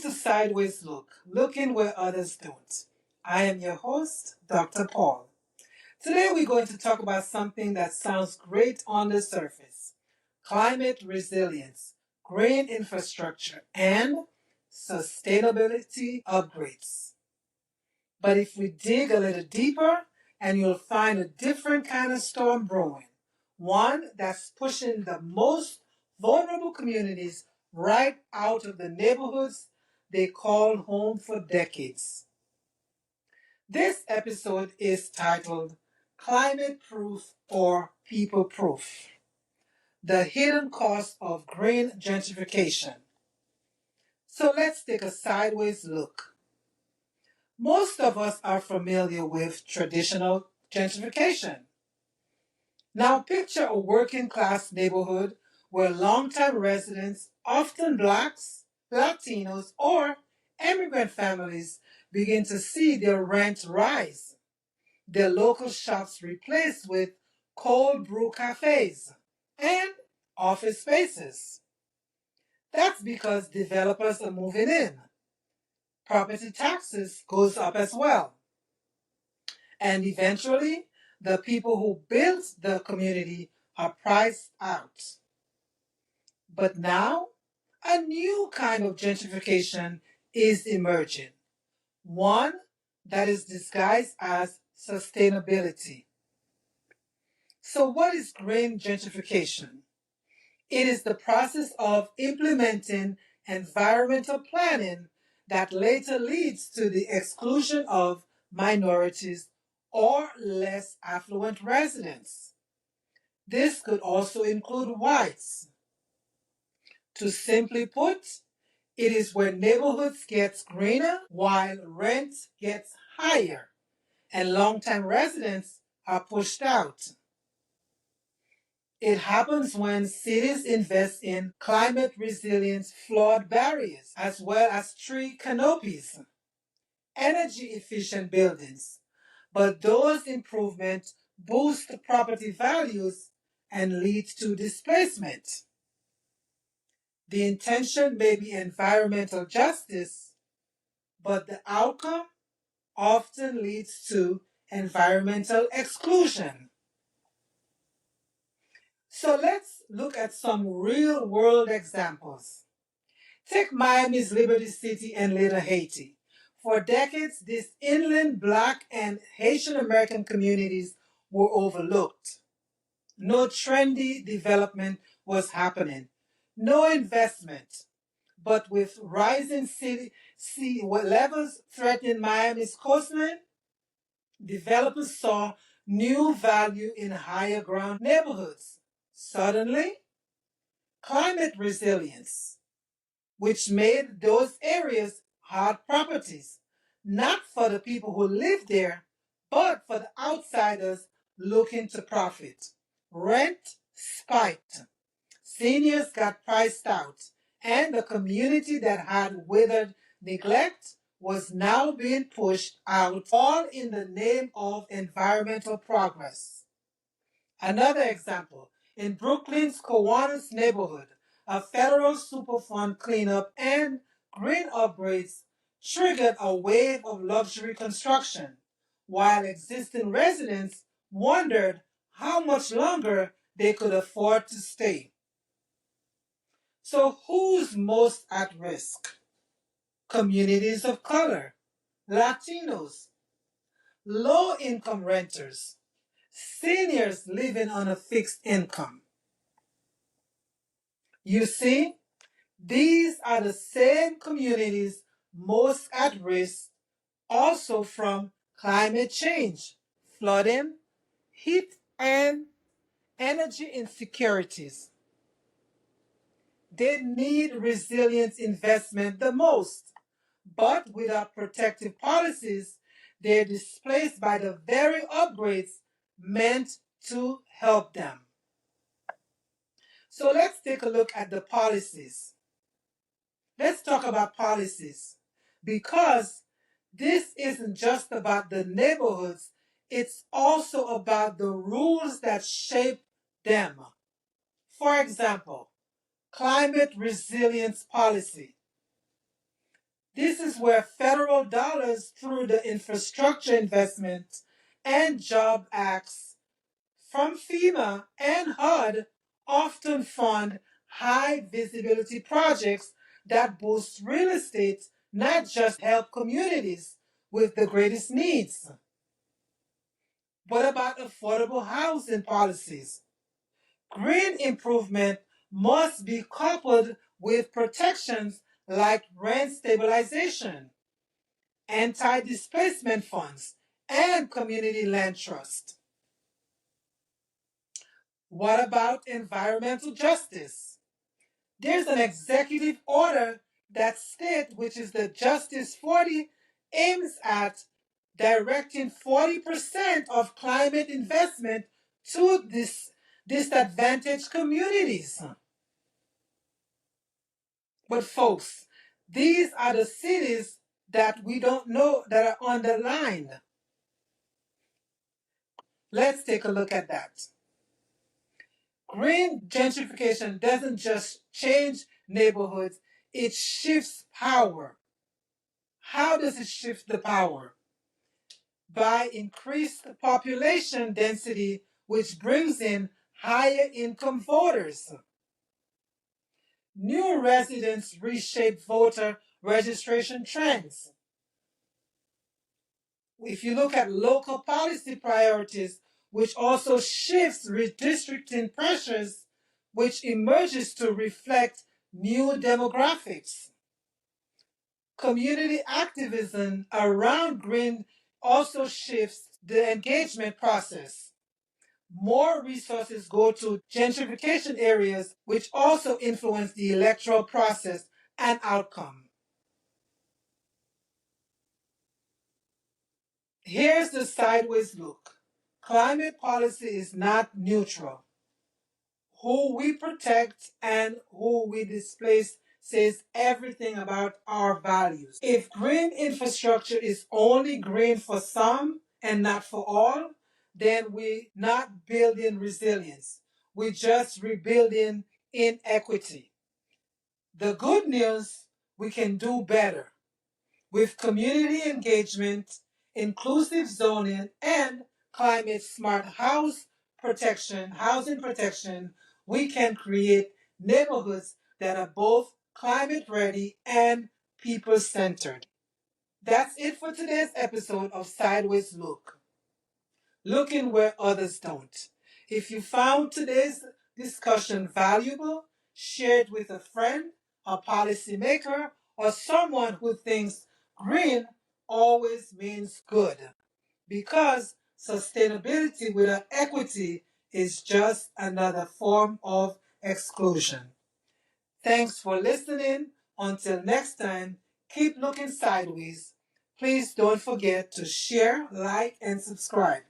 to Sideways Look, looking where others don't. I am your host, Dr. Paul. Today we're going to talk about something that sounds great on the surface: climate resilience, green infrastructure, and sustainability upgrades. But if we dig a little deeper, and you'll find a different kind of storm brewing, one that's pushing the most vulnerable communities right out of the neighborhoods they called home for decades. This episode is titled Climate Proof or People Proof: The Hidden Cost of Green Gentrification. So let's take a sideways look. Most of us are familiar with traditional gentrification. Now picture a working class neighborhood where longtime residents, often blacks, Latinos, or immigrant families, begin to see their rent rise, their local shops replaced with cold brew cafes and office spaces. That's because developers are moving in. Property taxes goes up as well. And eventually, the people who built the community are priced out. But now, a new kind of gentrification is emerging, one that is disguised as sustainability. So, what is green gentrification? It is the process of implementing environmental planning that later leads to the exclusion of minorities or less affluent residents. This could also include whites. To simply put, it is where neighborhoods get greener while rent gets higher and longtime residents are pushed out. It happens when cities invest in climate resilient flood barriers as well as tree canopies, energy efficient buildings. But those improvements boost property values and lead to displacement. The intention may be environmental justice, but the outcome often leads to environmental exclusion. So let's look at some real world examples. Take Miami's Liberty City and Little Haiti. For decades, these inland Black and Haitian American communities were overlooked. No trendy development was happening, no investment. But with rising sea levels threatening Miami's coastline, developers saw new value in higher ground neighborhoods. Suddenly, climate resilience, which made those areas hot properties, not for the people who live there, but for the outsiders looking to profit. Rent spiked, seniors got priced out, and the community that had withered neglect was now being pushed out, all in the name of environmental progress. Another example, in Brooklyn's Kiwanis neighborhood, a federal Superfund cleanup and green upgrades triggered a wave of luxury construction, while existing residents wondered how much longer they could afford to stay. So, who's most at risk? Communities of color, Latinos, low income renters, seniors living on a fixed income. You see, these are the same communities most at risk also from climate change, flooding, heat, and energy insecurities. They need resilience investment the most, but without protective policies, they're displaced by the very upgrades meant to help them. So let's take a look at the policies. Let's talk about policies, because this isn't just about the neighborhoods, it's also about the rules that shape them. For example, climate resilience policy. This is where federal dollars through the Infrastructure Investment and Job Acts from FEMA and HUD often fund high visibility projects that boost real estate, not just help communities with the greatest needs. What about affordable housing policies? Green improvement must be coupled with protections like rent stabilization, anti-displacement funds, and community land trust. What about environmental justice? There's an executive order that state, which is the Justice 40, aims at directing 40% of climate investment to disadvantaged communities. But folks, these are the cities that we don't know that are on the line. Let's take a look at that. Green gentrification doesn't just change neighborhoods, it shifts power. How does it shift the power? By increased population density, which brings in higher income voters. New residents reshape voter registration trends. If you look at local policy priorities, which also shifts redistricting pressures, which emerges to reflect new demographics. Community activism around green also shifts the engagement process. More resources go to gentrification areas, which also influence the electoral process and outcome. Here's the sideways look. Climate policy is not neutral. Who we protect and who we displace says everything about our values. If green infrastructure is only green for some and not for all, then we're not building resilience. We're just rebuilding inequity. The good news, we can do better. With community engagement, inclusive zoning, and climate smart housing protection, we can create neighborhoods that are both climate ready and people centered. That's it for today's episode of Sideways Look, looking where others don't. If you found today's discussion valuable, share it with a friend, a policymaker, or someone who thinks green always means good. Because sustainability without equity is just another form of exclusion. Thanks for listening. Until next time, keep looking sideways. Please don't forget to share, like, and subscribe.